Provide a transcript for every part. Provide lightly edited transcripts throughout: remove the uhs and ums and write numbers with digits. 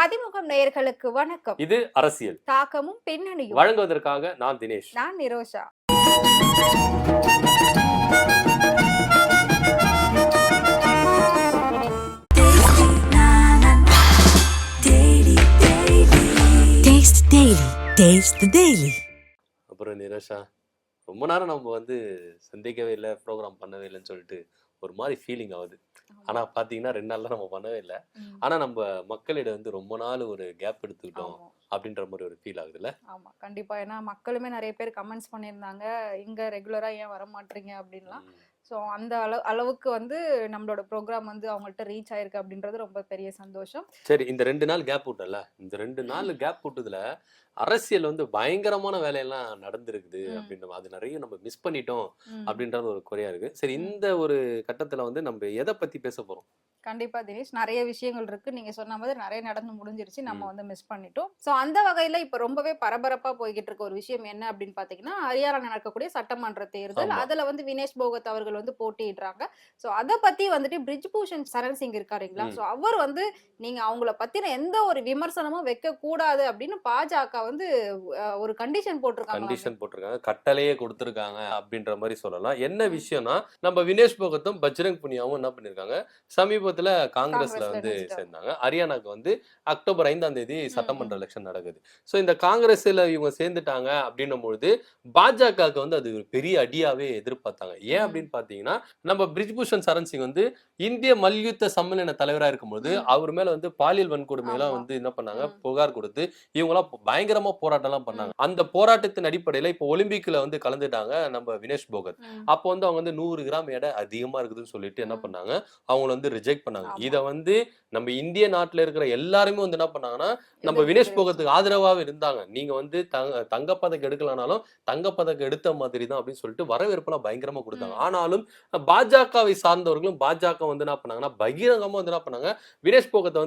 மதிமுகம் நேயர்களுக்கு வணக்கம். இது அரசியல் தாக்கமும் பின்னணியும் வழங்குவதற்காக நான் தினேஷ். நான் நிரோஷா. அப்புறம் நிரோஷா, ரொம்ப நேரம் நம்ம சந்திக்கவே இல்லை, ப்ரோக்ராம் பண்ணவே இல்லைன்னு சொல்லிட்டு ஒரு மாதிரி ஃபீலிங் ஆகுது. ஆனா பாத்தீங்கன்னா 2 நாள்ல நம்ம பண்ணவே இல்லை. ஆனா நம்ம மக்களிடம் ரொம்ப நாள் ஒரு கேப் எடுத்துக்கிட்டோம் அப்படின்ற மாதிரி ஒரு ஃபீல் ஆகுதுல்ல? ஆமா, கண்டிப்பா. ஏன்னா மக்களுமே நிறைய பேர் கமெண்ட்ஸ் பண்ணியிருந்தாங்க, இங்க ரெகுலரா ஏன் வர மாட்டீங்க அப்படின்லாம். ஸோ அந்த அளவுக்கு நம்மளோட ப்ரோக்ராம் அவங்கள்ட்ட ரீச் ஆயிருக்கு அப்படின்றது ரொம்ப பெரிய சந்தோஷம். சரி, இந்த 2 நாள் கேப் விட்டல, இந்த 2 நாள் கேப் விட்டதுல அரசியல் பயங்கரமான வேலையெல்லாம் நடந்திருக்குது அப்படின்ற அது நிறைய நம்ம மிஸ் பண்ணிட்டோம் அப்படின்றது ஒரு குறையா இருக்கு. சரி, இந்த ஒரு கட்டத்துல நம்ம எதை பத்தி பேச போறோம்? கண்டிப்பா தினேஷ், நிறைய விஷயங்கள் இருக்கு. நீங்க சொன்ன மாதிரி நிறைய நடந்து முடிஞ்சிருச்சு, நம்ம மிஸ் பண்ணிட்டோம். ஸோ அந்த வகையில இப்ப ரொம்பவே பரபரப்பா போய்கிட்டு இருக்க ஒரு விஷயம் என்ன அப்படின்னு பாத்தீங்கன்னா, ஹரியானா நடக்கக்கூடிய சட்டமன்ற தேர்தல். அதுல வினேஷ் போகத் அவர்கள் போட்டியிடுறாங்க. ஸோ அதை பத்தி பிரிஜ்பூஷன் சரண் சிங் இருக்காருங்களா, ஸோ அவர் நீங்க அவங்கள பத்தின எந்த ஒரு விமர்சனமும் வைக்க கூடாது அப்படின்னு பாஜக ஒரு கண்டிஷன் போட்டிருக்காங்க, கட்டளையே கொடுத்திருக்காங்க அப்படின்ற மாதிரி சொல்லலாம். என்ன விஷயம்னா, நம்ம வினேஷ் போகத்தும் பஜ்ரங் புனியாவும் என்ன பண்ணிருக்காங்க, சமீபத்துல காங்கிரஸ்ல சேர்ந்தாங்க. ஹரியானாக்கு அக்டோபர் 5ஆம் தேதி சட்டமன்ற எலெக்ஷன் நடக்குது. சோ இந்த காங்கிரஸ்ல இவங்க சேர்ந்துட்டாங்க அப்படின்னும் பொழுது பாஜகவுக்கு அது ஒரு பெரிய அடியாவே எதிர்பார்த்தாங்க. ஏன் அப்படின்னு பாத்தீங்கன்னா, நம்ம பிரிஜ்பூஷன் சரண் சிங் இந்திய மல்யுத்த சம்மேளன தலைவரா இருக்கும்போது அவர் மேல பாலியல் வன்கொடுமை எல்லாம் என்ன பண்ணாங்க, புகார் கொடுத்து இவங்க எல்லாம் பயங்கரமா போராட்டம் எல்லாம் பண்ணாங்க. அந்த போராட்டத்தின் அடிப்படையில இப்ப ஒலிம்பிக்ல கலந்துட்டாங்க நம்ம வினேஷ் போகத். அப்போ அவங்க 100 கிராம் எடை அதிகமா இருக்குதுன்னு சொல்லிட்டு என்ன பண்ணாங்க, அவங்க ரிஜெக்ட் பண்ணாங்க. இத நம்ம இந்திய நாட்டுல இருக்கிற எல்லாருமே என்ன பண்ணாங்கன்னா, நம்ம வினேஷ் போகத்துக்கு ஆதரவாக இருந்தாங்க. நீங்க தங்கப்பதக்கம் எடுக்கலனாலும் தங்கப்பதக்கம் எடுத்த மாதிரி தான் அப்படின்னு சொல்லிட்டு வரவேற்பெல்லாம் பயங்கரமா கொடுத்தாங்க. ஆனாலும் பாஜகவை சார்ந்தவர்களும் பாஜக என்ன பண்ணாங்கன்னா, பகிரங்கமா என்ன பண்ணாங்க, வினேஷ் போகத்தை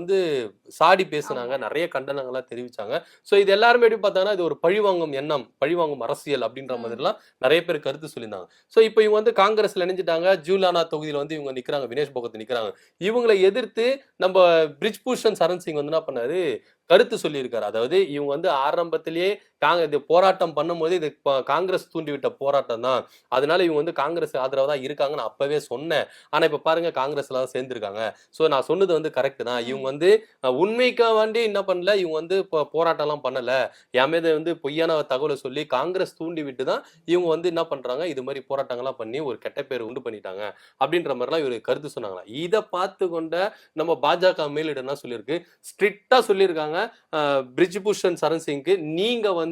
சாடி பேசினாங்க, நிறைய கண்டனங்கள்லாம் தெரிவிச்சாங்க. சோ இது எல்லாருமே எப்படி பார்த்தாங்கன்னா, இது ஒரு பழிவாங்கும் எண்ணம், பழிவாங்கும் அரசியல் அப்படின்ற மாதிரி எல்லாம் நிறைய பேர் கருத்து சொல்லியிருந்தாங்க. சோ இப்போ இவங்க காங்கிரஸ்ல இணைஞ்சிட்டாங்க. ஜூலானா தொகுதியில இவங்க நிக்கிறாங்க, வினேஷ் போகத் நிக்கிறாங்க. இவங்களை எதிர்த்து நம்ம பிரிஜ்பூஷன் சரண் சிங் என்ன பண்ணாரு, கருத்து சொல்லியிருக்காரு. அதாவது இவங்க ஆரம்பத்திலேயே போராட்டம் பண்ணும்போது இது காங்கிரஸ் தூண்டிவிட்ட போராட்டம் தான், அதனால இவங்க காங்கிரஸ் ஆதரவா தான் இருக்காங்க நான் அப்பவே சொன்னேன். ஆனா இப்ப பாருங்க காங்கிரஸ்ல தான் சேர்ந்திருக்காங்க. சோ நான் சொன்னது கரெக்ட் தான். இவங்க உண்மைக்கா வேண்டி என்ன பண்ணல, இவங்க போராட்டம் எல்லாம் பண்ணல, என் மீது பொய்யான தகவலை சொல்லி காங்கிரஸ் தூண்டி விட்டு தான் இவங்க என்ன பண்றாங்க, இது மாதிரி போராட்டங்கள்லாம் பண்ணி ஒரு கெட்ட பேர் உண்டு பண்ணிட்டாங்க அப்படின்ற மாதிரிலாம் இவரு கருத்து சொன்னாங்களா. இதை பார்த்து கொண்ட நம்ம பாஜக மேலிடம் என்ன சொல்லியிருக்கு, ஸ்ட்ரிக்டா சொல்லியிருக்காங்க, பிரிஜ்பூஷன் சரண் சிங்க்கு நீங்க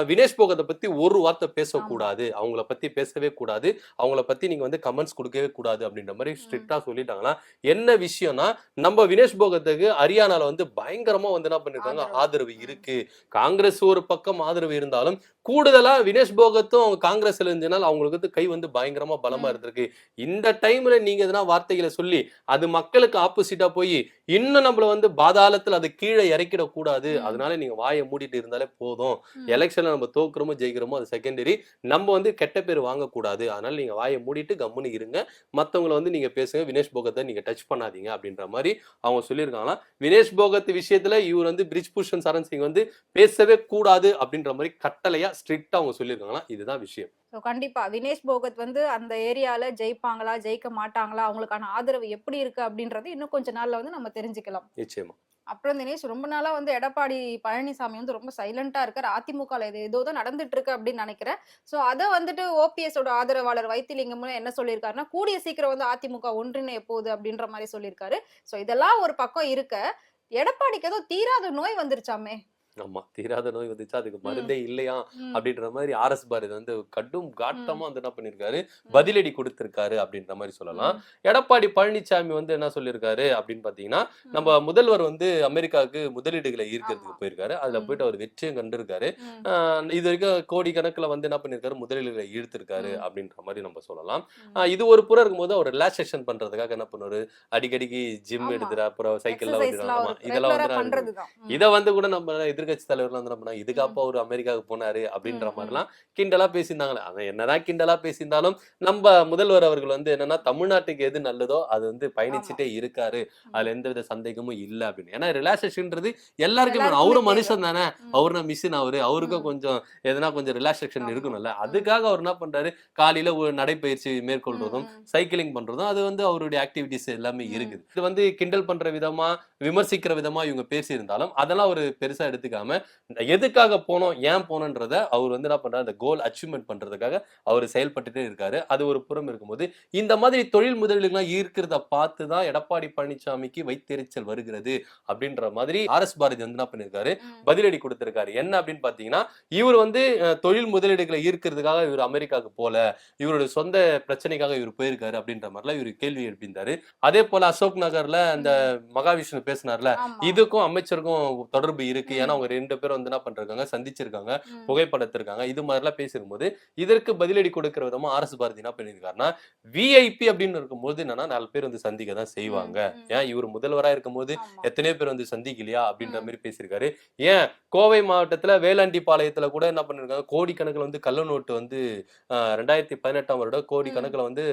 வினேஷ் போகத்தை பத்தி ஒரு வார்த்தை பேசக்கூடாது, அவங்கள பத்தி பேசவே கூடாது, அவங்கள பத்தி நீங்க கமெண்ட்ஸ் கொடுக்கவே கூடாது அப்படின்ற மாதிரி ஸ்ட்ரிக்டா சொல்லிட்டாங்களா. என்ன விஷயம்னா, நம்ம வினேஷ் போகத்துக்கு ஹரியானால பயங்கரமா என்ன பண்ணிருக்காங்க, ஆதரவு இருக்கு. காங்கிரஸ் ஒரு பக்கம் ஆதரவு இருந்தாலும் கூடுதலா வினேஷ் போகத்தும் காங்கிரஸ்ல இருந்தனால அவங்களுக்கு கை பயங்கரமா பலமா இருந்திருக்கு. இந்த டைம்ல நீங்க எதனா வார்த்தைகளை சொல்லி அது மக்களுக்கு ஆப்போசிட்டா போய் இன்னும் நம்மள பாதாளத்துல அது கீழே இறக்கிட கூடாது, அதனால நீங்க வாயை மூடிட்டு இருந்தாலே போதும், எலெக்ஷன்ல நம்ம தோக்குறோமோ ஜெயிக்கிறோமோ அது செகண்டரி, நம்ம கெட்ட பேர் வாங்கக்கூடாது, அதனால நீங்க வாயை மூடிட்டு கம்முன்னு இருங்க, மத்தவங்களை நீங்க பேசுங்க, வினேஷ் போகத்தை நீங்க டச் பண்ணாதீங்க அப்படின்ற மாதிரி அவங்க சொல்லியிருக்காங்களா. வினேஷ் போகத் விஷயத்துல இவர் பிரிஜ்பூஷன் சரண் சிங் பேசவே கூடாது அப்படின்ற மாதிரி கட்டளையா ஸ்ட்ரிக்டா அவங்க சொல்லியிருக்காங்களா. இதுதான் விஷயம். கண்டிப்பா வினேஷ் போகத் அந்த ஏரியால ஜெயிப்பாங்களா ஜெயிக்க மாட்டாங்களா, அவங்களுக்கான ஆதரவு எப்படி இருக்கு அப்படின்றது இன்னும் கொஞ்ச நாள்ல நம்ம தெரிஞ்சுக்கலாம். நிச்சயமா. அப்புறம் தினேஷ், ரொம்ப நாளா எடப்பாடி பழனிசாமி ரொம்ப சைலண்டா இருக்காரு. அதிமுக ஏதோ தான் நடந்துட்டு இருக்கு அப்படின்னு நினைக்கிறேன். சோ அதை ஓபிஎஸ் ஓட ஆதரவாளர் வைத்திலிங்கமும் என்ன சொல்லியிருக்காருன்னா, கூடிய சீக்கிரம் அதிமுக ஒன்றிணைய போகுது அப்படின்ற மாதிரி சொல்லியிருக்காரு. சோ இதெல்லாம் ஒரு பக்கம் இருக்க, எடப்பாடிக்கு ஏதோ தீராத நோய் வந்துருச்சாமே. ஆமா, தீராத நோய் வந்துச்சு, அதுக்கு மருந்தே இல்லையா அப்படின்ற மாதிரி ஆர்எஸ் பாரதி கடும் காட்டமா என்ன பண்ணிருக்காரு, பதிலடி கொடுத்திருக்காரு அப்படின்ற மாதிரி சொல்லலாம். எடப்பாடி பழனிசாமி என்ன சொல்லியிருக்காரு அப்படின்னு பாத்தீங்கன்னா, நம்ம முதல்வர் அமெரிக்காவுக்கு முதலீடுகளை ஈர்க்கிறதுக்கு போயிருக்காரு. அதுல போயிட்டு அவர் வெற்றியும் கண்டிருக்காரு. இது வரைக்கும் கோடி கணக்குல என்ன பண்ணிருக்காரு, முதலீடுகளை ஈர்த்திருக்காரு அப்படின்ற மாதிரி நம்ம சொல்லலாம். இது ஒரு புறம் இருக்கும்போது அவர் ரிலாக்ஸேஷன் பண்றதுக்காக என்ன பண்ணுவாரு, அடிக்கடிக்கு ஜிம் எடுத்துற, அப்புறம் சைக்கிள்ல இதெல்லாம் இதை கூட நம்ம எதிர்கட்சி தலைவர்லாம் வந்து என்ன பண்ணாங்க, இதுக்காப்பா அவரு அமெரிக்காவுக்கு போனாரு அப்படின்ற மாதிரிலாம் கிண்டலா பேசியிருந்தாங்களே. அவன் என்னதான் கிண்டலா பேசியிருந்தாலும் நம்ம முதல்வர் அவர்கள் வந்து என்னன்னா தமிழ்நாட்டுக்கு எது நல்லதோ அது வந்து ஆமா. பயணிச்சுட்டே இருக்காரு. அதுல எந்தவித சந்தேகமும் இல்ல அப்படின்னு. ஏன்னா ரிலாக்சேஷன்ன்றது எல்லாருக்குமே வேணும். எல்லாருக்குமே அவரும் தேவை. மனுஷன் தானே. ம். அவரு நான் மிஷின் அவரு. அவருக்கும் ம். கொஞ்சம் எதனா கொஞ்சம் ரிலாக்சேஷன் ஆமா. இருக்கணும்ல. ம். அதுக்காக அவர் என்ன பண்றாரு, காலையில ஒரு நடைப்பயிற்சி ம். மேற்கொள்றதும், ம். சைக்கிளிங் பண்றதும் அது வந்து அவருடைய ஆக்டிவிட்டீஸ் எல்லாமே ம். இருக்குது. இது வந்து கிண்டல் பண்ற விதமா, விமர்சிக்கிற விதமா இவங்க பேசியிருந்தாலும், அதெல்லாம் அவரு பெருசா எடுத்துக்காம, எதுக்காக போனோம், ஏன் போனோம்ன்றத அவர் வந்து என்ன பண்றாரு, அந்த கோல் அச்சீவ்மென்ட் பண்றதுக்காக அவரு செயல்பட்டுட்டே இருக்காரு. அது ஒரு புறம் இருக்கும்போது, இந்த மாதிரி தொழில் முதலீடுகள்லாம் ஈர்க்கிறத பார்த்து தான் எடப்பாடி பழனிசாமிக்கு வைத்தெரிச்சல் வருகிறது. அப்படின்ற மாதிரி ஆர்.எஸ். பாரதி வந்து என்ன பண்ணியிருக்காரு, ம். பதிலடி கொடுத்திருக்காரு. என்ன அப்படின்னு பார்த்தீங்கன்னா, இவர் வந்து தொழில் முதலீடுகளை ஈர்க்கிறதுக்காக இவர் அமெரிக்காவுக்கு போல. இவருடைய சொந்த பிரச்சனைக்காக இவர் போயிருக்காரு அப்படின்ற மாதிரிலாம் இவர் கேள்வி எழுப்பியிருந்தாரு. அதே போல அசோக் நகர்ல அந்த ம். மகாவிஷ்ணு பேசினார்ல, ஆமா. இதுக்கும் அமைச்சருக்கும் தொடர்பு இருக்கு. ஏன்னா ம். அவங்க 2 பேரும் வந்து என்ன பண்றாங்க, சந்திச்சிருக்காங்க, ம். புகைப்படத்திருக்காங்க. இது மாதிரிலாம் பேசியிருக்கும்போது, இதற்கு பதிலடி கொடுக்கிற விதமா ஆர்.எஸ். பாரதி என்ன பண்ணியிருக்காருன்னா, விஐபி அப்படின்னு இருக்கும்போது என்னன்னா 4 பேர் வந்து சந்திக்க தான் ம். செய்வாங்க. ம். ஏன் இவர் முதல்வரா இருக்கும்போது ஆமா. எத்தனையோ பேர் வந்து சந்திக்கலையா அப்படின்ற ம். மாதிரி பேசியிருக்காரு. ஏன் கோவை மாவட்டத்துல வேலாண்டிபாளையத்துல கூட என்ன பண்ணிருக்காங்க, கோடிக்கணக்குல வந்து கள்ள நோட்டு வந்து 2018ஆம் வருடம் ம். கோடிக்கணக்குல வந்து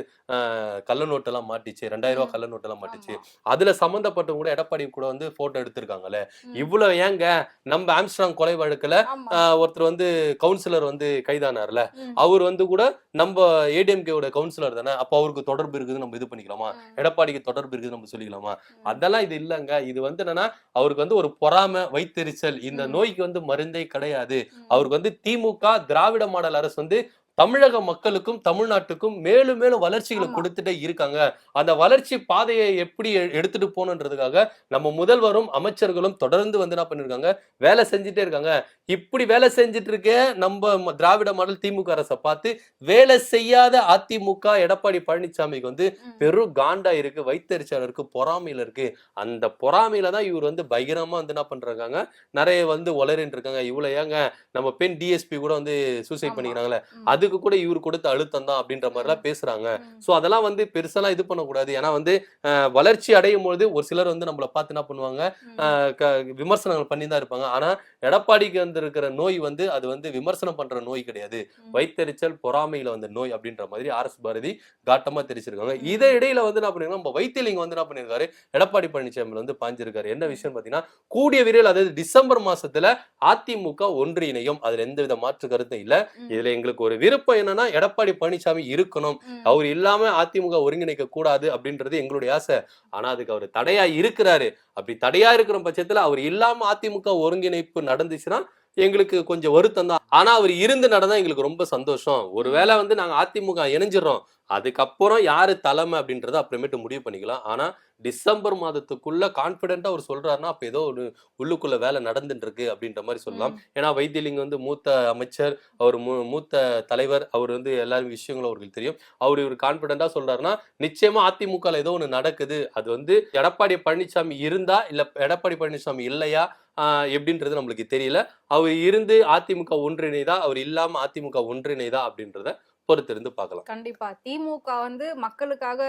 கள்ள நோட்டு எல்லாம் மாட்டிச்சு. ரூ. 2000 ம். கள்ள நோட்டு எல்லாம் மாட்டிச்சு. ஆமா. அதுல சம்பந்தப்பட்டவங்க கூட எடப்பாடி கூட வந்து போட்டோ எடுத்திருக்காங்கல்ல. ம். இவ்வளவு ஏங்க நம்ம ஆம்ஸ்ட்ராங் கொலை வழக்குல ஆமா. ஒருத்தர் வந்து கவுன்சிலர் வந்து கைதானார்ல. ம். அவர் வந்து கூட நம்ம ஏடிஎம்கேவோட கவுன்சிலர் தானே. அப்ப அவருக்கு தொடர்பு இருக்குது நம்ம இது பண்ணிக்கலாமா? ம். எடப்பாடிக்கு தொடர்பு இருக்குது நம்ம சொல்லிக்கலாமா? ம். அதெல்லாம் இது இல்லங்க. இது வந்து என்னன்னா, அவருக்கு வந்து ஒரு பொறாமை, வைத்தெரிச்சல் இந்த ம். நோய்க்கு வந்து மருந்தே கிடையாது. ம். அவருக்கு வந்து திமுக திராவிட மாடல் அரசு வந்து தமிழக மக்களுக்கும், தமிழ்நாட்டுக்கும் மேலும் மேலும் வளர்ச்சிகள ஆமா. குடுத்துட்டே இருக்காங்க. அந்த வளர்ச்சி பாதைய எப்படி எடுத்துட்டு போணுன்றதுக்காக நம்ம முதல்வரும், அமைச்சர்களும் தொடர்ந்து வந்து என்ன பண்ணிருக்காங்க, வேலை செஞ்சுட்டே இருக்காங்க. இப்படி வேலை செஞ்சுட்டு இருக்க நம்ப திராவிட மாடல் திமுக அரச பார்த்து, வேலை செய்யாத அதிமுக எடப்பாடி பழனிசாமிக்கு வந்து ம். பெரும் காண்டா இருக்கு, வயித்தெரிச்சல் இருக்கு, பொறாமையில இருக்கு. அந்த பொறாமையில தான் இவர் வந்து பயங்கரமா வந்து என்ன பண்றாங்க, நெறைய வந்து உளறின்னு இருக்காங்க. இவ்வளவு ஏங்க நம்ம பெண் டிஎஸ்பி கூட வந்து சூசைட் ஆமா. பண்ணிக்கிறாங்கல்ல. ம். அதுக்கு கூட இவரு கொடுத்த அழுத்தம் தான் அப்படின்ற ம். மாதிரிலாம் பேசுறாங்க. ம். சோ அதெல்லாம் வந்து பெருசாலாம் இது பண்ணக்கூடாது. ஏன்னா வந்து வளர்ச்சி அடையும்பொழுது ஒரு சிலர் வந்து நம்மள பார்த்து என்ன பண்ணுவாங்க, அ ம். க விமர்சனங்கள் பண்ணி தான் இருப்பாங்க. ஆனா எடப்பாடிக்கு வந்திருக்கிற நோய் வந்து அது வந்து விமர்சனம் பண்ற நோய் கிடையாது. ம். வைத்தெரிச்சல், பொறாமையில வந்த நோய் அப்படின்ற மாதிரி ஆர்.எஸ். பாரதி காட்டமா தெரிவிச்சிருக்காங்க. இத ம். இடையில வந்து என்ன பண்ணிருக்காங்க, நம்ம வைத்திலிங்கம் வந்து என்ன பண்ணிருக்காரு, எடப்பாடி பழனிசாமில வந்து பாய்ஞ்சிருக்காரு. என்ன ம். விஷயம் பார்த்தீங்கன்னா, கூடிய விரைவில் அதாவது டிசம்பர் மாசத்துல அதிமுக ஒன்றிணையும். அதுல எந்தவித மாற்று கருத்தும் இல்ல. ம். இதுல எங்களுக்கு ஒரு விருப்பம் என்னன்னா, எடப்பாடி பழனிசாமி இருக்கணும். ம். அவர் இல்லாம அதிமுக ஒருங்கிணைக்க கூடாது அப்படின்றது எங்களுடைய ஆசை. ஆனா அதுக்கு அவரு தடையா இருக்கிறாரு. அப்படி தடையா இருக்கிற பட்சத்துல அவர் இல்லாம அதிமுக ஒருங்கிணைப்பு நடந்துச்சுன்னா, எங்களுக்கு கொஞ்சம் வருத்தம் தான். ஆனா அவர் இருந்து நடந்தா எங்களுக்கு ரொம்ப சந்தோஷம். ஒருவேளை ம். வந்து நாங்க அதிமுக இணைஞ்சிடுறோம். அதுக்கப்புறம் யாரு தலைமை அப்படின்றத அப்புறமேட்டு முடிவு பண்ணிக்கலாம். ஆனா டிசம்பர் மாதத்துக்குள்ள கான்ஃபிடென்ட்டா அவர் சொல்றாருன்னா, அப்ப ஏதோ ஒரு உள்ளுக்குள்ள வேலை நடந்துட்டு இருக்கு அப்படின்ற மாரி சொல்லலாம். ம். ஏன்னா வைத்திலிங்கம் வந்து மூத்த அமைச்சர், அவர் மூத்த தலைவர். அவர் வந்து எல்லா விஷயங்களும் அவருக்கு தெரியும். இவரு கான்ஃபிடென்ட்டா சொல்றாருன்னா, நிச்சயமா அதிமுகல ஏதோ ஒண்ணு நடக்குது. அது வந்து எடப்பாடி பழனிசாமி இருந்தா, இல்ல எடப்பாடி பழனிசாமி இல்லையா? எப்படின்றது நம்மளுக்கு தெரியல. அவர் இருந்து அதிமுக ஒன்றிணைதா, அவர் இல்லாம அதிமுக ஒன்றிணைதா அப்படின்றத பொறுத்திருந்து பார்க்கலாம். கண்டிப்பா. திமுக வந்து மக்களுக்காக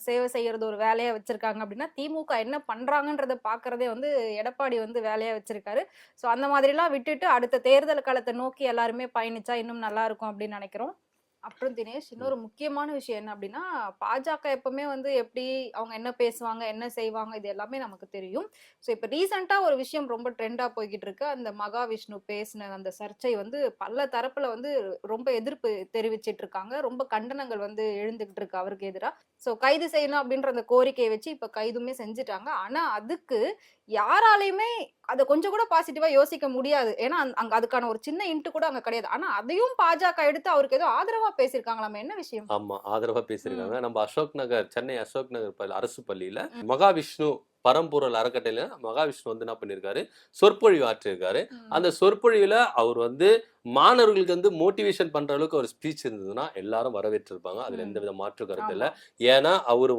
சேவை செய்யறது ஒரு வேலையா வச்சிருக்காங்க அப்படின்னா, திமுக என்ன பண்றாங்கன்றத பார்க்கறதே வந்து எடப்பாடி வந்து வேலையா வச்சிருக்காரு. ஸோ அந்த மாதிரிலாம் விட்டுட்டு அடுத்த தேர்தல் காலத்த நோக்கி எல்லாருமே பயணிச்சா இன்னும் நல்லா இருக்கும் அப்படின்னு நெனைக்கிறோம். அப்புறம் தினேஷ், ம். இன்னொரு முக்கியமான விஷயம் என்ன அப்படின்னா, பாஜக எப்பவுமே வந்து எப்படி அவங்க என்ன பேசுவாங்க, என்ன செய்வாங்க இது எல்லாமே நமக்கு தெரியும். ஸோ இப்ப ரீசென்ட்டா ஒரு விஷயம் ரொம்ப ட்ரெண்டா போய்க்கிட்டு இருக்கு. அந்த மகாவிஷ்ணு பேசின அந்த சர்ச்சை வந்து பல தரப்புல வந்து ரொம்ப எதிர்ப்பு தெரிவிச்சிட்டு இருக்காங்க. ரொம்ப கண்டனங்கள் வந்து எழுந்துகிட்டு இருக்கு அவருக்கு எதிரா. ஸோ கைது செய்யணும் அப்படின்ற அந்த கோரிக்கையை வச்சு இப்ப கைதுமே செஞ்சுட்டாங்க. ஆனா அதுக்கு யாராலயுமே அத கொஞ்சம் கூட பாசிட்டிவா யோசிக்க முடியாது. ஏன்னா, அங்க அதுக்கான ஒரு சின்ன ஹிண்ட் கூட அங்க கிடையாது. ஆனா அதையும் பாஜக எடுத்து அவருக்கு ஏதோ ஆதரவா பேசியிருக்காங்களாமே. என்ன விஷயம்? ஆமா. ஆதரவா ம். பேசியிருக்காங்க. நம்ம அசோக் நகர், சென்னை அசோக் நகர் அரசு பள்ளியில ம். மகாவிஷ்ணு பரம்பொருள் அறக்கட்டளையில மகாவிஷ்ணு வந்து என்ன பண்ணியிருக்காரு, சொற்பொழிவு ஆற்றியிருக்காரு. ம். அந்த சொற்பொழிவுல அவர் வந்து மாணவர்களுக்கு வந்து மோட்டிவேஷன் பண்ற அளவுக்கு ஒரு ஸ்பீச் இருந்ததுன்னா, எல்லாரும் வரவேற்றிருப்பாங்க. அதுல ம். எந்தவித மாற்று கருத்து இல்ல. ஆமா. ஏன்னா, அவரு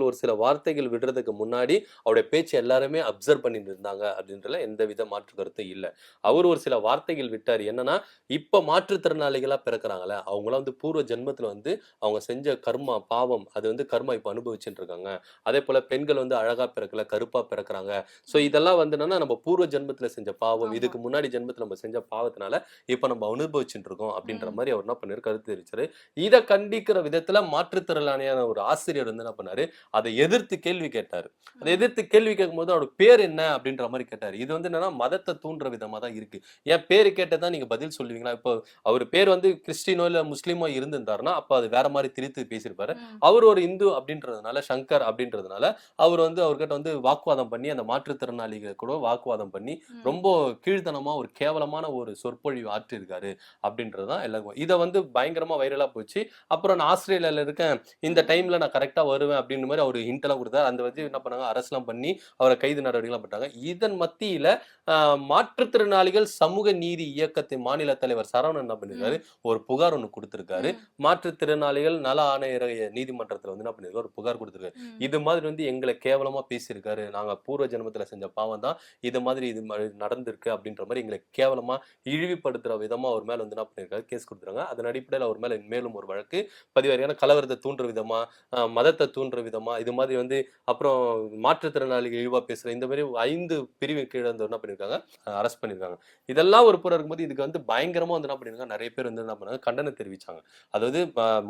ஒரு சில வார்த்தைகள் விடுறதுக்கு முன்னாடி, அவருடைய பேச்ச எல்லாருமே அப்சர்வ் பண்ணிட்டு இருந்தாங்க அப்படின்றதுல எந்தவித மாற்று கருத்தும் இல்ல. அவரு ஒரு சில வார்த்தைகள் விட்டாரு. என்னன்னா, இப்ப மாற்றுத்திறனாளிகளா பிறக்குறாங்கல்ல, அவங்கலாம் வந்து பூர்வ ஜென்மத்துல வந்து அவங்க செஞ்ச கர்மா, பாவம் அது வந்து கர்மா இப்ப அனுபவிச்சுட்டு இருக்காங்க. அதேபோல பெண்கள் வந்து அழகா பிறக்கல, கருப்பா பிறக்குறாங்க. சோ இதெல்லாம் வந்து என்னன்னா நம்ம பூர்வ ஜென்மத்துல செஞ்ச பாவம், ஆமா. இதுக்கு முன்னாடி ஜென்மத்துல நம்ம செஞ்ச பாவத்தினால இப்ப நம்ம அனுபவிச்சுட்டு இருக்கோம் அப்படின்ற ம். மாதிரி அவர் என்ன பண்ணாரு கருத்து தெரிவிச்சாரு. இத கண்டிக்கிற விதத்துல மாற்றுத்திறனாளியான ஒரு ஆசிரியர் வந்து என்ன பண்ணாரு, அதை எதிர்த்து கேள்வி கேட்டாரு. அதை ம். எதிர்த்து கேள்வி கேட்கும்போது அவரோட பேர் என்ன அப்படின்ற மாதிரி கேட்டாரு. இது வந்து என்னன்னா மதத்தை தூண்டுற விதமா தான் இருக்கு. ஏன் பேரு கேட்டதான் நீங்க பதில் சொல்லுவீங்களா? இப்போ அவர் பேர் வந்து கிறிஸ்டினோ இல்ல முஸ்லீமோ இருந்திருந்தாருன்னா அப்ப அது வேற மாதிரி திரித்து பேசியிருப்பாரு. ம். அவர் ஒரு இந்து அப்படின்றதுனால, சங்கர் அப்படின்றதுனால அவர் வந்து அவர்கிட்ட வந்து வாக்குவாதம் பண்ணி அந்த மாற்றுத்திறனாளிகள் கூட வாக்குவாதம் பண்ணி ம். ரொம்ப கீழ்த்தனமா ஒரு கேவலமான ஒரு சொற்பொழிவு ஆற்றியிருக்காரு அப்படின்றது தான் எல்லாருக்கும். இத வந்து பயங்கரமா வைரலா போச்சு. அப்புறம் நான் ஆஸ்திரேலியால இருக்கேன். இந்த ம். டைம்ல நான் கரெக்ட்டா வருவேன் அப்படின்னு மாரி அவரு ஹிண்ட் எல்லாம் குடுத்தாரு. அந்த வச்சு என்ன பண்ணாங்க, அரஸ்ட்லாம் பண்ணி அவர கைது நடவடிக்கைலாம் பண்ணாங்க. இதன் மத்தியில அ மாற்றுத்திறனாளிகள் சமூக நீதி இயக்கத்தின் மாநில தலைவர் சரவணன் என்ன பண்ணிருக்காரு, ம். ஒரு புகார் ஒண்ணு குடுத்திருக்காரு. ம். மாற்றுத்திறனாளிகள் நல ஆணையர நீதிமன்றத்துல வந்து என்ன பண்ணிருக்காரு, ஒரு புகார் குடுத்திருக்காரு. ம். இது மாதிரி வந்து எங்கள கேவலமா பேசியிருக்காரு. நாங்க பூர்வ ஜென்மத்துல செஞ்ச பாவம் தான் இது மாதிரி நடந்திருக்கு அப்படின்ற மாரி எங்கள கேவலமா இழிவுபடுத்துற விதமா அவர் மேல வந்து என்ன பண்ணிருக்காரு, கேஸ் குடுத்துருக்காங்க. அதன் அடிப்படையில அவர் மேல மேலும் ஒரு வழக்கு பதிவாயிருக்கு. ஏன்னா கலவரத்த தூண்டுற விதமா, மதத்த தூண்டுற விதமா, இது மாதிரி வந்து அப்புறம் மாற்றுத்திறனாளிகள் இழிவா பேசுற இந்த மாரி 5 பிரிவு கீழ வந்து என்ன பண்ணிருக்காங்க, அரெஸ்ட் பண்ணிருக்காங்க. இதெல்லாம் ஒரு புறம் இருக்கும்போது இதுக்கு வந்து பயங்கரமா வந்து என்ன பண்ணிருக்காங்க, நெறைய பேர் வந்து என்ன பண்ணாங்க, கண்டனம் தெரிவிச்சாங்க. அதாவது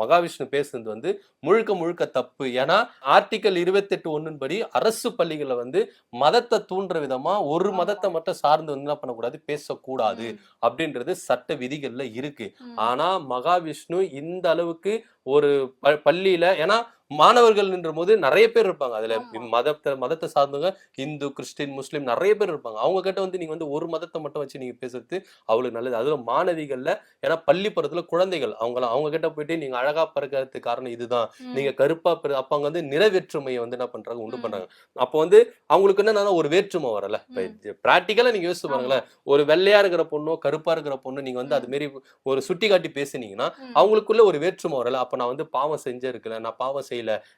மகாவிஷ்ணு பேசுனது வந்து முழுக்க முழுக்க தப்பு. ஏன்னா ஆர்டிகிள் 28(1) படி அரசு பள்ளிகள்ல வந்து மதத்த தூண்டுற விதமா ஒரு ஆமா. மதத்த மட்டும் சார்ந்து வந்து என்ன பண்ணக்கூடாது, பேசக்கூடாது ம். அப்படின்றது சட்ட விதிகள்ல இருக்கு. ம். ஆனா மகாவிஷ்ணு இந்த அளவுக்கு ஒரு பள்ளியில ஏன்னா மாணவர்கள்ன்றபோது நெறைய பேர் இருப்பாங்க. அதுல ஆமா. மதத்த சார்ந்தவங்க இந்து, கிறிஸ்டின், முஸ்லிம் நெறைய பேர் இருப்பாங்க. அவங்க கிட்ட வந்து நீங்க வந்து ஒரு மதத்த மட்டும் வச்சு நீங்க பேசுறது அவ்வளவு நல்லது. அதுவும் மாணவிகள்ல ஏன்னா பள்ளி பருவத்துல குழந்தைகள் அவங்க கிட்ட போயிட்டு நீங்க அழகா பிறக்கறதுக்கு காரணம் இதுதான். ம். நீங்க கருப்பா அப்ப அங்க வந்து நிறவேற்றுமையை வந்து என்ன பண்றாங்க, உண்டு ம். பண்றாங்க. அப்ப வந்து அவங்களுக்கு என்னன்னா ஒரு வேற்றுமை வரல. ம். இப்ப பிராக்டிகலா நீங்க யோசிச்சு ஆமா. பாருங்களேன். ஒரு வெள்ளையா இருக்கிற பொண்ணோ, கருப்பா இருக்கிற பொண்ணு நீங்க வந்து அது ம். மாரி ஒரு சுட்டி காட்டி பேசுனீங்கன்னா, ம். அவங்களுக்குள்ள ஒரு வேற்றுமை வரல. அப்ப நான் வந்து பாவம் செஞ்சிருக்கல. நான் பாவம் செய்யல.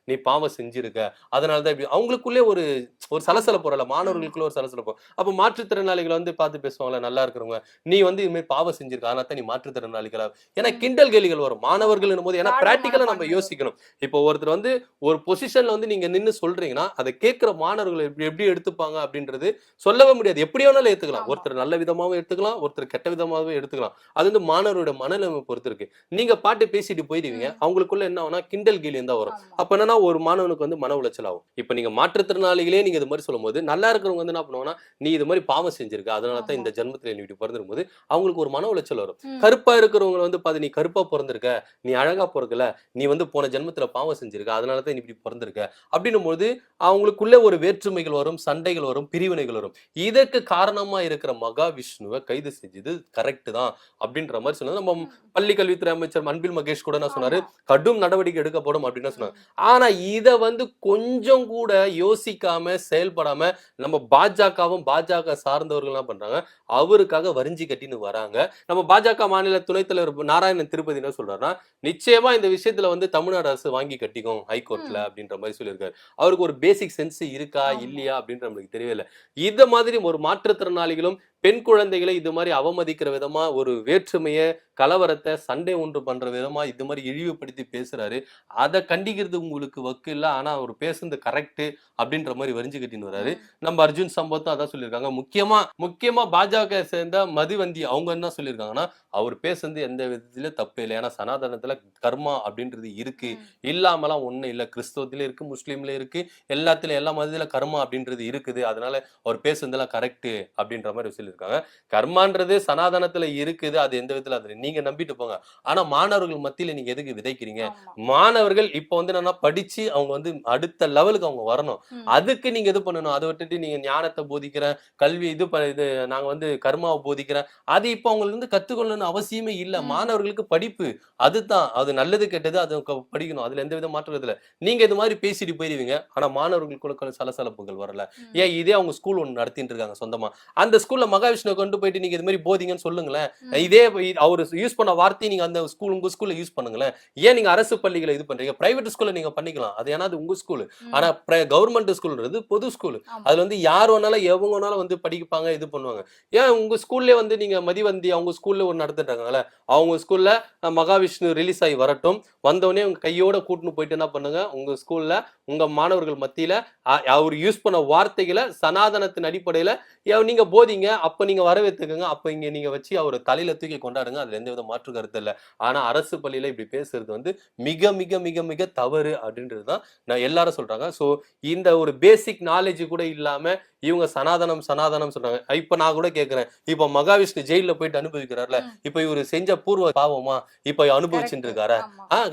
நீ பாவம் செஞ்சிருக்க. அதனால தான் இப்படி அவங்களுக்குள்ளே ஒரு ஒரு ஆமா. சலசலப்பு வரல. ம். மாணவர்களுக்குள்ள ஒரு சலசலப்பு. அப்ப மாற்றுத்திறனாளிகள் வந்து பார்த்து பேசுவாங்கல்ல, நல்லா இருக்கிறவங்க. நீ வந்து இது மாரி பாவம் செஞ்சிருக்க. அதனால தான் நீ மாற்றுத்திறனாளிகளா ஏன்னா ம். கிண்டல் கேலிகள் வரும். ஆமா. மாணவர்கள்ன்னும்போது ஏன்னா தாழ்வு பிராக்டிகலா நம்ம மனப்பான்மை வரும். யோசிக்கணும். இப்போ ஒருத்தர் வந்து ஒரு பொசிஷன்ல வந்து நீங்க நின்னு சொல்றீங்கன்னா, அத கேட்கிற மாணவர்கள் எப்படி எப்படி எடுத்துப்பாங்க அப்படின்றது சொல்லவே முடியாது. எப்படி வேணாலும் ஏத்துக்கலாம். ஆமா. ஒருத்தர் நல்ல விதமாவும் எடுத்துக்கலாம். ஒருத்தர் கெட்ட விதமாவும் எடுத்துக்கலாம். அது வந்து மாணவரோட மனநிலைமை பொறுத்து இருக்கு. நீங்க பாட்டு பேசிட்டு போயிடுவீங்க. ம். அவங்களுக்குள்ள என்ன ஆகும்னா கிண்டல் கேலியும் தான் வரும். ஆமா. அப்ப என்னன்னா ஒரு மாணவனுக்கு வந்து மன உளைச்சல் ஆகும். இப்ப நீங்க மாற்றுத்திறனாளிகளே நீங்க இது மாரி சொல்லும்போது, நல்லா இருக்கிறவங்க வந்து என்ன பண்ணுவாங்கன்னா, நீ இது மாரி பாவம் செஞ்சிருக்க. அதனால தான் ஆமா. இந்த ஜென்மத்தில நீ இப்படி பொறந்திருக்கும்போது, அவங்களுக்கு ஒரு மன உளைச்சல் வரும். ம். கருப்பா இருக்கிறவங்க வந்து பாத்து நீ கருப்பா பொறந்திருக்க. நீ அழகா பொறக்கல. நீ வந்து போன ஜென்மத்தில பாவம் செஞ்சிருக்க. அதனால தான் நீ இப்படி பொறந்திருக்க. அப்படின்னும்போது அவங்களுக்குள்ள ஒரு வேற்றுமைகள் வரும், சண்டைகள் வரும், பிரிவினைகள் வரும். இதற்கு காரணமா இருக்கிற மகாவிஷ்ணுவ கைது செஞ்சது கரெக்ட் தான் அப்படின்ற மாரி சொன்னது நம்ம ம். பள்ளி கல்வித்துறை அமைச்சர் அன்பில் மகேஷ் கூட என்ன சொன்னாரு, ஆமா. கடும் நடவடிக்கை எடுக்கப்படும் அப்படின்னு சொன்னாங்க. ம். ஆனா இத வந்து கொஞ்சம் கூட யோசிக்காம, செயல்படாம நம்ம பாஜகவும், பாஜக சார்ந்தவர்கள் என்ன பண்றாங்க, அவருக்காக வரிஞ்சு கட்டின்னு வராங்க. நம்ம பாஜக மாநில துணைத் தலைவர் நாராயணன் திருப்பதி என்ன சொல்றாருன்னா, நிச்சயமா இந்த விஷயத்துல வந்து தமிழ்நாடு அரசு வாங்கி கட்டிக்கும் ஹைகோர்ட்ல ம். அப்படின்ற மாரி சொல்லியிருக்காரு. அவருக்கு ஒரு பேசிக் சென்ஸ் இருக்கா, ஆமா. இல்லையா அப்படின்ற நம்மளுக்கு தெரியவே இல்ல. இத மாதிரி ஒரு மாற்றுத்திறனாளிகளும், பெண் குழந்தைகளை இது மாரி அவமதிக்கிற விதமா ஒரு வேற்றுமைய, கலவரத்த, சண்டை உண்டு பண்ற விதமா இது மாரி இழிவுபடுத்தி பேசுறாரு. அத கண்டிக்கிறது உங்களுக்கு வக்கு இல்ல. ஆனா அவரு பேசுனது கரெக்ட் அப்படின்ற மாரி வரிஞ்சு கட்டின்னு வராரு. ம். நம்ம அர்ஜுன் சம்பத்தும் அதான் சொல்லியிருக்காங்க. முக்கியமா பாஜக சேர்ந்த மதிவந்தி அவங்க என்ன சொல்லியிருக்காங்கன்னா, அவர் பேசுனது எந்த விதத்திலும் தப்பே இல்ல. ஏன்னா சனாதனத்துல கர்மா அப்படின்றது இருக்கு. ம். இல்லாமலாம் ஒண்ணும் இல்ல. கிறிஸ்தவத்திலயும் இருக்கு, முஸ்லீம்லயும் இருக்கு. எல்லாத்துலயும் எல்லா மதத்திலும் கர்மா அப்படின்றது இருக்குது. அதனால அவர் பேசுனதெல்லாம் கரெக்ட் அப்படின்ற மாரி சொல்லியிருக்காங்க. கர்மான்றது சனாதனத்துல இருக்குது. அது எந்த விதத்துல அது நீங்க நம்பிட்டு போங்க. ஆனா மாணவர்கள் மத்தியில நீங்க எதுக்கு விதைக்கிறீங்க? ஆமா. மாணவர்கள் இப்ப வந்து என்னன்னா படிச்சு அவங்க வந்து அடுத்த லெவலுக்கு அவங்க வரணும். ம். அதுக்கு நீங்க இது பண்ணணும். அத விட்டுட்டு நீங்க ஞானத்த போதிக்கிறேன், கல்வி இது நாங்க வந்து கர்மாவ போதிக்கிறேன். அது இப்ப அவங்களுக்கு வந்து கத்துக்கொள்ளணும்னு அவசியமே இல்ல. ம். மாணவர்களுக்கு படிப்பு. அதுதான். அது நல்லது கெட்டது அது படிக்கணும். அதுல எந்த வித மாற்றம் இல்ல. நீங்க இது மாரி பேசிட்டு போயிருவீங்க. ஆனா மாணவர்களுக்குள்ள சலசலப்புகள் வரல. ம். ஏன் இதே அவங்க ஸ்கூல் ஒண்ணு நடத்திட்டு இருக்காங்க சொந்தமா. அந்த ஸ்கூல்ல மகாவிஷ்ணு கொண்டு போயிட்டு நீங்க இது மாதிரி போதிங்கன்னு சொல்லுங்களேன். ம். இதே அவர் யூஸ் பண்ண வார்த்தையை நீங்க அந்த ஸ்கூல் உங்க ஸ்கூல்ல யூஸ் பண்ணுங்களேன். ஏன் நீங்க அரசு பள்ளிகளை இது பண்றீங்க? பிரைவேட் ஸ்கூல்ல நீங்க பண்ணிக்கலாம். அது ஏன்னா அது உங்க ஸ்கூல். ஆனா கவர்மெண்ட் ஸ்கூல்ன்றது பொது ஸ்கூல். ஆமா. அதுல வந்து யார் வேணாலும் எவங்க வேணாலும் வந்து படிப்பாங்க, இது பண்ணுவாங்க. ஏன் உங்க ஸ்கூல்லே வந்து நீங்க மதிவந்தி அவங்க ஸ்கூல்ல ஒன்று நடத்திட்டாங்கல்ல, அவங்க ஸ்கூல்ல மகாவிஷ்ணு ரிலீஸ் ஆகி வரட்டும். வந்தோடனே உங்க கையோட கூட்டின்னு போயிட்டு என்ன பண்ணுங்க, உங்க ஸ்கூல்ல உங்க மாணவர்கள் மத்தியில அவர் யூஸ் பண்ண வார்த்தைகளை சனாதனத்தின் அடிப்படையில நீங்க போதிங்க. அப்ப நீங்க வரவேற்றுக்குங்க. அப்ப இங்க நீங்க வச்சு அவர் தலையில தூக்கி கொண்டாடுங்க. அதுல எந்த வித மாற்று கருத்து இல்ல. ஆனா அரசு பள்ளியில இப்படி பேசுறது வந்து மிக மிக மிக மிக தவறு அப்படின்றதுதான் நான் எல்லாரும் சொல்றாங்க. சோ இந்த ஒரு பேசிக் நாலேஜ் கூட இல்லாம இவங்க சனாதனம் சனாதனம் சொல்றாங்க. இப்ப நான் கூட கேக்குறேன், இப்ப மகாவிஷ்ணு ஜெயில போயிட்டு அனுபவிக்கிறார்ல, இப்ப இவரு செஞ்ச பூர்வ பாவமா இப்ப அனுபவிச்சுட்டு இருக்காரு.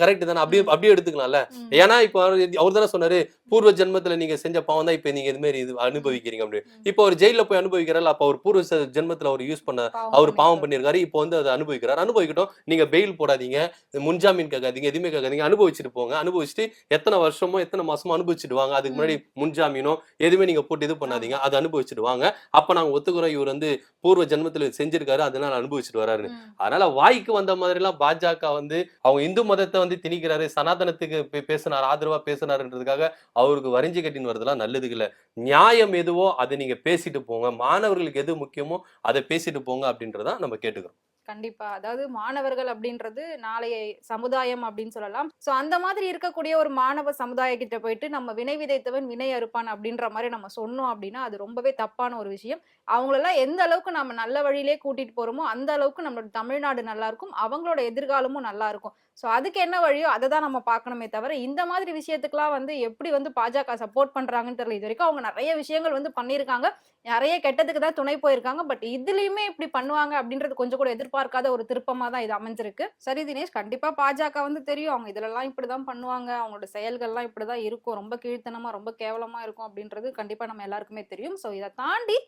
கரெக்ட் தானே? அப்படியே எடுத்துக்கலாம்ல. ஏன்னா இப்ப அவர் தானே சொன்னாரு, பூர்வ ஜென்மத்துல நீங்க செஞ்ச பாவம் தான் இப்ப நீங்க இது மாதிரி இது அனுபவிக்கிறீங்க அப்படின்னு. இப்ப அவர் ஜெயில போய் அனுபவிக்கிறாரு. அப்ப அவர் பூர்வ ஜென்மத்துல அவர் யூஸ் பண்ண அவர் பாவம் பண்ணிருக்காரு. இப்போ வந்து அதை அனுபவிக்கிறார். அனுபவிக்கட்டும். நீங்க பெயில் போடாதீங்க, முன்ஜாமீன் கேட்காதீங்க, எதுவுமே கேட்காதீங்க. அனுபவிச்சுட்டு போங்க. அனுபவிச்சுட்டு எத்தனை வருஷமோ எத்தனை மாசமோ அனுபவிச்சுட்டு வாங்க. அதுக்கு முன்னாடி முன்ஜாமீனோ எதுவுமே நீங்க போட்டு இது பண்ணாதீங்க. அதை அனுபவிச்சுட்டு வாங்க. அப்ப நாங்க ஒத்துக்கிறோம் இவர் வந்து பூர்வ ஜென்மத்துல செஞ்சிருக்காரு, அதனால அனுபவிச்சுட்டு வராரு. அதனால வாய்க்கு வந்த மாதிரி எல்லாம் பாஜக வந்து அவங்க இந்து மதத்தை வந்து திணிக்கிறாரு, சனாதனத்துக்கு பேசினார், ஆதரவா பேசினாருன்றதுக்காக அவருக்கு வரிஞ்சு கட்டின்னு வரதெல்லாம் நல்லதுக்கு இல்ல. நியாயம் எதுவோ அதை நீங்க பேசிட்டு போங்க. மாணவர்களுக்கு எது முக்கியமோ அதை பேசிட்டு போங்க அப்படின்றதான் நம்ம கேட்டுக்கிறோம். கண்டிப்பா. அதாவது மாணவர்கள் அப்படின்றது நாளைய சமுதாயம் அப்படின்னு சொல்லலாம். சோ அந்த மாதிரி இருக்கக்கூடிய ஒரு மாணவ சமுதாய கிட்ட போயிட்டு நம்ம வினை விதைத்தவன் வினை அறுப்பான் அப்படின்ற மாதிரி நம்ம சொன்னோம் அப்படின்னா அது ரொம்பவே தப்பான ஒரு விஷயம். அவங்களெல்லாம் எந்த அளவுக்கு நம்ம நல்ல வழியிலே கூட்டிட்டு போறோமோ அந்த அளவுக்கு நம்மளோட தமிழ்நாடு நல்லா இருக்கும். அவங்களோட எதிர்காலமும் நல்லா இருக்கும். சோ அதுக்கு என்ன வழியோ அதை தான் நம்ம பார்க்கணுமே தவிர இந்த மாதிரி விஷயத்துக்குலாம் வந்து எப்படி வந்து பாஜக சப்போர்ட் பண்றாங்கன்னு தெரியல. இது வரைக்கும் அவங்க நிறைய விஷயங்கள் வந்து பண்ணியிருக்காங்க. நிறைய கெட்டதுக்கு தான் துணை போயிருக்காங்க. பட் இதுலயுமே இப்படி பண்ணுவாங்க அப்படின்றது கொஞ்சம் கூட எதிர்பார்க்காத ஒரு திருப்பமா தான் இது அமைஞ்சிருக்கு. சரி தினேஷ், கண்டிப்பா பாஜக வந்து தெரியும் அவங்க இதுலலாம் இப்படிதான் பண்ணுவாங்க, அவங்களோட செயல்கள்லாம் இப்படிதான் இருக்கும், ரொம்ப கீழ்த்தனமா ரொம்ப கேவலமா இருக்கும் அப்படின்றது கண்டிப்பா நம்ம எல்லாருக்குமே தெரியும். சோ இதை தாண்டி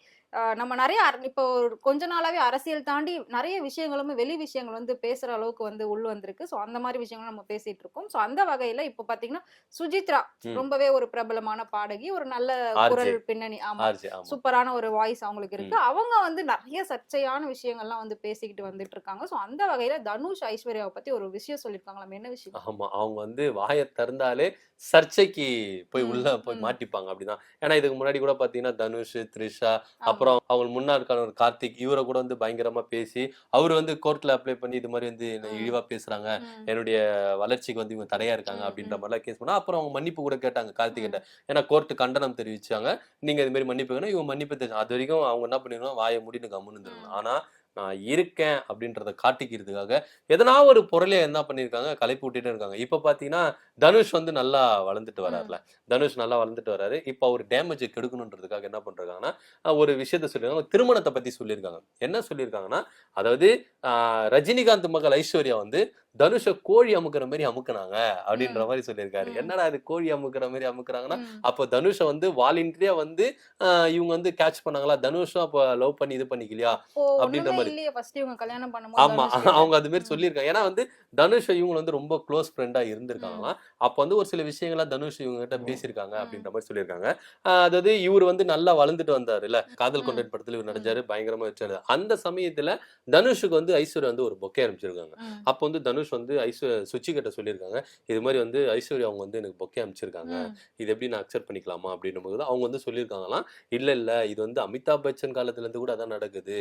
நம்ம நிறைய இப்போ கொஞ்ச நாளாவே அரசியல் தாண்டி நிறைய விஷயங்களும் வெளி விஷயங்கள் வந்து பேசுற அளவுக்கு வந்து உள் வந்திருக்கு. சோ அந்த மாதிரி விஷயங்களும் நம்ம பேசிட்டு இருக்கோம். சோ அந்த வகையில இப்ப பாத்தீங்கன்னா சுஜித்ரா ரொம்பவே ஒரு பிரபலமான பாடகி, ஒரு நல்ல குரல் பின்னணி, ஆமா சூப்பரான ஒரு வாய்ஸ் அவங்களுக்கு இருக்கு. அவங்க வந்து நிறைய சர்ச்சையான விஷயங்கள்லாம் வந்து பேசிக்கிட்டு வந்துட்டு இருக்காங்க. சோ அந்த வகையில தனுஷ் ஐஸ்வர்யாவை பத்தி ஒரு விஷயம் சொல்லிருக்காங்களாம். என்ன விஷயம்? ஆமா, அவங்க வந்து வாயை திறந்தாலே சர்ச்சைக்கு போய் உள்ள போய் மாட்டிப்பாங்க அப்படிதான். ஏன்னா இதுக்கு முன்னாடி கூட பாத்தீங்கன்னா தனுஷ், த்ரிஷா, அப்புறம் அவங்க முன்னாள் கணவர் கார்த்திக் இவரை கூட வந்து பயங்கரமா பேசி அவரு வந்து கோர்ட்ல அப்ளை பண்ணி இது மாதிரி வந்து இழிவா பேசுறாங்க, என்னுடைய வளர்ச்சிக்கு வந்து இவங்க தடையா இருக்காங்க அப்படின்ற மாதிரிலாம் கேஸ் பண்ணா அப்புறம் அவங்க மன்னிப்பு கூட கேட்டாங்க கார்த்திக் கிட்ட. ஏன்னா கோர்ட்டு கண்டனம் தெரிவிச்சாங்க, நீங்க இது மாதிரி மன்னிப்பு இவங்க மன்னிப்பு தெரிஞ்சு அது வரைக்கும் அவங்க என்ன பண்ணிருக்காங்க, வாயை மூடிட்டு கம்முன்னு இருந்திருக்காங்க. ஆனா நான் இருக்கேன் அப்படின்றத காட்டிக்கிறதுக்காக எதனா ஒரு பொருளை என்ன பண்ணிருக்காங்க, கலைப்பு விட்டுட்டே இருக்காங்க. இப்ப பாத்தீங்கன்னா தனுஷ் வந்து நல்லா வளர்ந்துட்டு வராருல, தனுஷ் நல்லா வளர்ந்துட்டு வராரு. இப்ப அவர் டேமேஜ் கெடுக்கணுன்றதுக்காக என்ன பண்றாங்கன்னா ஒரு விஷயத்த சொல்லிருக்காங்க, திருமணத்தை பத்தி சொல்லியிருக்காங்க. என்ன சொல்லியிருக்காங்கன்னா, அதாவது ரஜினிகாந்த் மகள் ஐஸ்வர்யா வந்து தனுஷ கோழி அமுக்குற மாதிரி அமுக்குனாங்க அப்படின்ற மாதிரி சொல்லியிருக்காரு. என்னடா இது கோழி அமுக்குற மாதிரி அமுக்குறாங்கன்னா, அப்போ தனுஷ வந்து வாலண்டரியா வந்து இவங்க வந்து கேட்ச் பண்ணாங்களா, தனுஷும் அப்ப லவ் பண்ணி இது பண்ணிக்கலையா அப்படின்ற மாதிரி. ஆமா, அவங்க அது மாதிரி சொல்லியிருக்காங்க. ஏன்னா வந்து தனுஷ் இவங்க வந்து ரொம்ப க்ளோஸ் ஃப்ரெண்டா இருந்திருக்காங்களாம். அப்ப வந்து ஒரு சில விஷயங்கள்லாம் தனுஷ் இவங்க கிட்ட பேசியிருக்காங்க அப்படின்ற மாதிரி சொல்லியிருக்காங்க. அதாவது இவர் வந்து நல்லா வளர்ந்துட்டு வந்தாருல்ல, காதல் கொண்டேன் படத்துல இவர் நடிச்சாரு, பயங்கரமா வச்சாரு. அந்த சமயத்துல தனுஷுக்கு வந்து ஐஸ்வர்யா வந்து ஒரு பொக்கே அனுப்பிச்சிருக்காங்க. அப்ப வந்து தனுஷ் வந்து சுச்சி கிட்ட சொல்லியிருக்காங்க, இது மாதிரி வந்து ஐஸ்வர்யா அவங்க வந்து எனக்கு பொக்கே அனுப்பிச்சிருக்காங்க, இது எப்படி நான் அக்செப்ட் பண்ணிக்கலாமா அப்படின்னு போது அவங்க வந்து சொல்லியிருக்காங்களாம், இல்ல இல்ல இது வந்து அமிதாப் பச்சன் காலத்துல இருந்து கூட அதான் நடக்குது,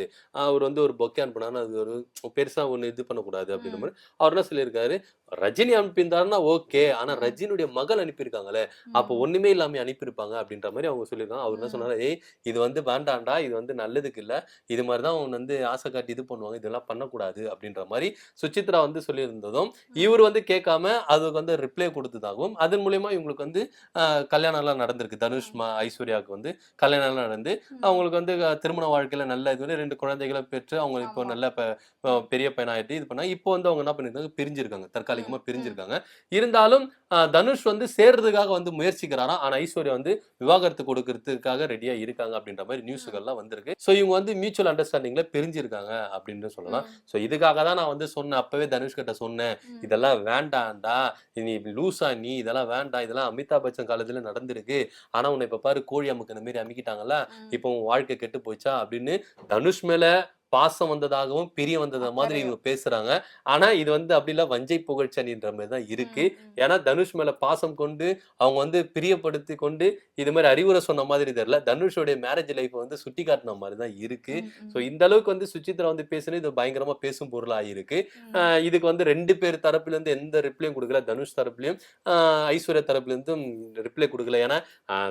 அவர் வந்து ஒரு பொக்கே அனுப்பினாலும் அது ஒரு பெருசா ஒண்ணு இது பண்ணக்கூடாது அப்படின்ற மாதிரி அவர் என்ன சொல்லியிருக்காரு, ரஜினி அனுப்பியிருந்தாருன்னா ஓகே, ஆனா ரஜினியுடைய மகள் அனுப்பியிருக்காங்களே, அப்போ ஒண்ணுமே இல்லாம அனுப்பியிருப்பாங்க அப்படின்ற மாதிரி அவங்க சொல்லியிருக்காங்க. அவர் என்ன சொன்னாரு, ஏய் இது வந்து வேண்டாண்டா, இது வந்து நல்லதுக்கு இல்ல, இது மாதிரிதான் அவங்க வந்து ஆசை காட்டி இது பண்ணுவாங்க, இதெல்லாம் பண்ணக்கூடாது அப்படின்ற மாதிரி சுசித்ரா வந்து சொல்லியிருந்ததும் இவர் வந்து கேட்காம அதுக்கு வந்து ரிப்ளை கொடுத்ததாகவும் அதன் மூலியமா இவங்களுக்கு வந்து கல்யாணம் எல்லாம் நடந்திருக்கு. தனுஷ் ஐஸ்வர்யாவுக்கு வந்து கல்யாணம் எல்லாம் நடந்து அவங்களுக்கு வந்து திருமண வாழ்க்கையில நல்ல இது வந்து 2 குழந்தைகளை பெற்று அவங்க இப்போ நல்ல பெரிய பையனாயிட்டு இது பண்ணாங்க. இப்போ வந்து அவங்க என்ன பண்ணிருக்காங்க, பிரிஞ்சிருக்காங்க, தற்காலிகமா பிரிஞ்சிருக்காங்க. இருந்தாலும் தனுஷ் வந்து சேர்றதுக்காக வந்து முயற்சிக்கிறாராம். ஆனா ஐஸ்வர்யா வந்து விவாகரத்து கொடுக்கறதுக்காக ரெடியா இருக்காங்க அப்படின்ற மாதிரி நியூஸ்கள்லாம் வந்திருக்கு. சோ இவங்க வந்து மியூச்சுவல் அண்டர்ஸ்டாண்டிங்ல பிரிஞ்சிருக்காங்க அப்படின்னு சொல்லலாம். சோ இதுக்காக தான் நான் வந்து சொன்ன அப்பவே தனுஷ் கிட்ட சொன்னேன், இதெல்லாம் வேண்டாம்டா, நீ லூசா, நீ இதெல்லாம் வேண்டாம், இதெல்லாம் அமிதாப் பச்சன் காலத்துல நடந்திருக்கு, ஆனா உன்னை இப்ப பாரு கோழி அமுக்கின மாதிரி அமுக்கிட்டாங்கல்ல, இப்போ உன் வாழ்க்கை கெட்டு போச்சா அப்படின்னு தனுஷ் மேல பாசம் வந்ததாகவும் பிரிய வந்தத மாதிரி இவங்க பேசுறாங்க. ஆனா இது வந்து அப்படி இல்ல, வஞ்சை புகழ்ச்சனின்ற மாதிரி தான் இருக்கு. ஏன்னா தனுஷ் மேல பாசம் கொண்டு அவங்க வந்து பிரியப்படுத்தி கொண்டு இது மாதிரி அறிவுரை சொன்ன மாதிரி தெரியல, தனுஷோடைய மேரேஜ் லைஃப் வந்து சுட்டி காட்டின மாதிரி தான் இருக்கு. ஸோ இந்த அளவுக்கு வந்து சுசித்ரா வந்து பேசுறது இது பயங்கரமா பேசும் பொருளா இருக்கு. இதுக்கு வந்து 2 பேர் தரப்புல இருந்து எந்த ரிப்ளையும் கொடுக்கல, தனுஷ் தரப்புலயும் ஐஸ்வர்யா தரப்புல இருந்தும் ரிப்ளை கொடுக்கல. ஏன்னா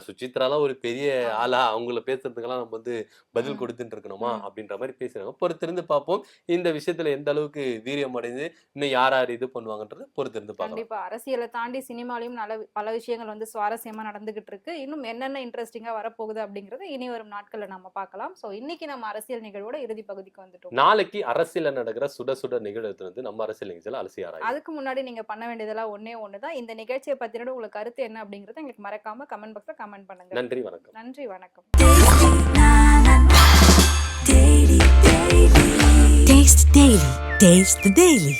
சுசித்ராலாம் ஒரு பெரிய ஆளா, அவங்கள பேசுறதுக்கெல்லாம் நம்ம வந்து பதில் கொடுத்துட்டு இருக்கணுமா அப்படின்ற மாதிரி பேசுறாங்க. பொறுத்திருந்து பார்ப்போம் இந்த விஷயத்துல எந்த அளவுக்கு வீரியம் அடைந்து இன்னும் யார் யார் இது பண்ணுவாங்கன்றது பொறுத்திருந்து பார்க்கலாம். கண்டிப்பா அரசியலை தாண்டி சினிமாலையும் பல விஷயங்கள் வந்து சுவாரஸ்யமா நடந்துகிட்டு இருக்கு. இன்னும் என்னென்ன இன்ட்ரெஸ்டிங்கா வரப்போகுது அப்படிங்கறது இனி வரும் நாட்கள்ல நம்ம பார்க்கலாம். சோ இன்னைக்கு நம்ம அரசியல் நிகழ்வோட இறுதி பகுதிக்கு வந்துட்டோம். நாளைக்கு அரசியல்ல நடக்கிற சுட சுட நிகழ்வு வந்து நம்ம அரசியல் நிகழ்ச்சியில அலசி ஆராயும். அதுக்கு முன்னாடி நீங்க பண்ண வேண்டியதெல்லாம் ஒண்ணுதான், இந்த நிகழ்ச்சியை பத்தின உங்களுக்கு கருத்து என்ன அப்படிங்கறத எங்களுக்கு மறக்காம கமெண்ட் பாக்ஸ்ல கமெண்ட் பண்ணுங்க. நன்றி, வணக்கம். நன்றி, வணக்கம். Taste the Daily. Taste the Daily.